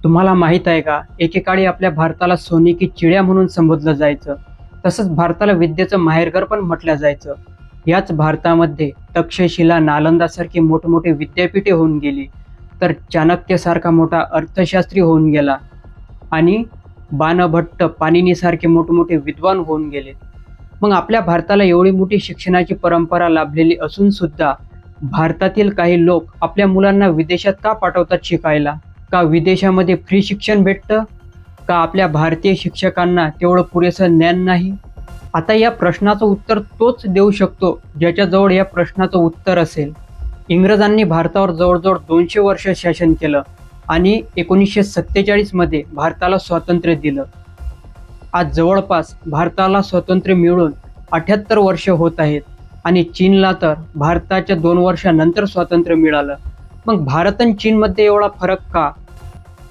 तुम्हाला माहीत आहे का, एकेकाळी आपल्या भारताला सोने की चिड्या म्हणून संबोधलं जायचं. तसंच भारताला विद्येचं माहेरघर पण म्हटलं जायचं. याच भारतामध्ये तक्षशिला, नालंदासारखी मोठमोठी विद्यापीठे होऊन गेली, तर चाणक्यसारखा मोठा अर्थशास्त्री होऊन गेला आणि बाणभट्ट, पाणिनीसारखे मोठमोठे विद्वान होऊन गेले. मग आपल्या भारताला एवढी मोठी शिक्षणाची परंपरा लाभलेली असून सुद्धा भारतातील काही लोक आपल्या मुलांना विदेशात का पाठवतात शिकायला? का विदेशामध्ये फ्री शिक्षण भेटतं? का आपल्या भारतीय शिक्षकांना तेवढं पुरेसं ज्ञान नाही? आता या प्रश्नाचं उत्तर तोच देऊ शकतो ज्याच्याजवळ या प्रश्नाचं उत्तर असेल. इंग्रजांनी भारतावर जवळजवळ 200 वर्ष शासन केलं आणि 1947 मध्ये भारताला स्वातंत्र्य दिलं. आज जवळपास भारताला स्वातंत्र्य मिळून 78 वर्ष होत आहेत आणि चीनला तर भारताच्या 2 वर्षानंतर स्वातंत्र्य मिळालं. मग भारत आणि चीनमध्ये एवढा फरक का?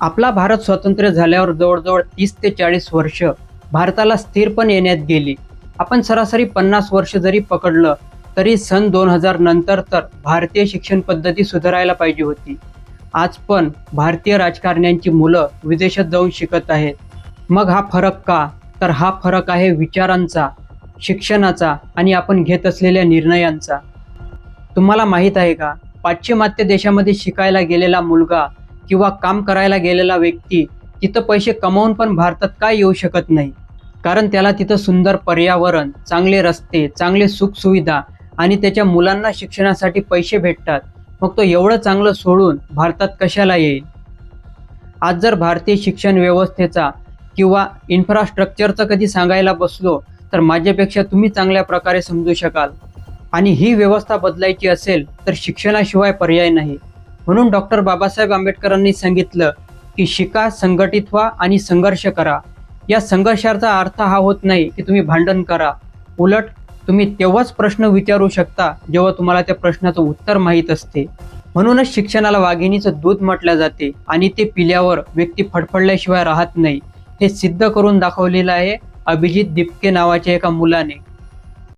आपला भारत स्वातंत्र्य झाल्यावर जवळजवळ 30 ते 40 वर्ष भारताला स्थिरपण येण्यात गेली. आपण सरासरी 50 वर्ष जरी पकडलं तरी सन 2000 नंतर तर भारतीय शिक्षण पद्धती सुधारायला पाहिजे होती. आज पण भारतीय राजकारण्यांची मुलं विदेशात जाऊन शिकत आहेत. मग हा फरक का? तर हा फरक आहे विचारांचा, शिक्षणाचा आणि आपण घेत असलेल्या निर्णयांचा. तुम्हाला माहीत आहे का, पाश्चिमात्य देशामध्ये शिकायला गेलेला मुलगा किंवा काम करायला गेलेला व्यक्ती तिथं पैसे कमावून पण भारतात का येऊ शकत नाही? कारण त्याला तिथं सुंदर पर्यावरण, चांगले रस्ते, चांगले सुखसुविधा आणि त्याच्या मुलांना शिक्षणासाठी पैसे भेटतात. मग तो एवढं चांगलं सोडून भारतात कशाला येईल? आज जर भारतीय शिक्षण व्यवस्थेचा किंवा इन्फ्रास्ट्रक्चरचं कधी सांगायला बसलो तर माझ्यापेक्षा तुम्ही चांगल्या प्रकारे समजू शकाल. आणि ही व्यवस्था बदलायची असेल तर शिक्षणाशिवाय पर्याय नाही. म्हणून डॉक्टर बाबासाहेब आंबेडकरांनी सांगितलं की शिका, संघटित व्हा आणि संघर्ष करा. या संघर्षाचा अर्थ हा होत नाही की तुम्ही भांडण करा. उलट तुम्ही तेव्हाच प्रश्न विचारू शकता जेव्हा तुम्हाला त्या प्रश्नाचं उत्तर माहीत असते. म्हणूनच शिक्षणाला वाघिणीचं दूध म्हटलं जाते आणि ते पिल्यावर व्यक्ती फडफडल्याशिवाय राहत नाही. हे सिद्ध करून दाखवलेलं आहे अभिजित दिपके नावाच्या एका मुलाने.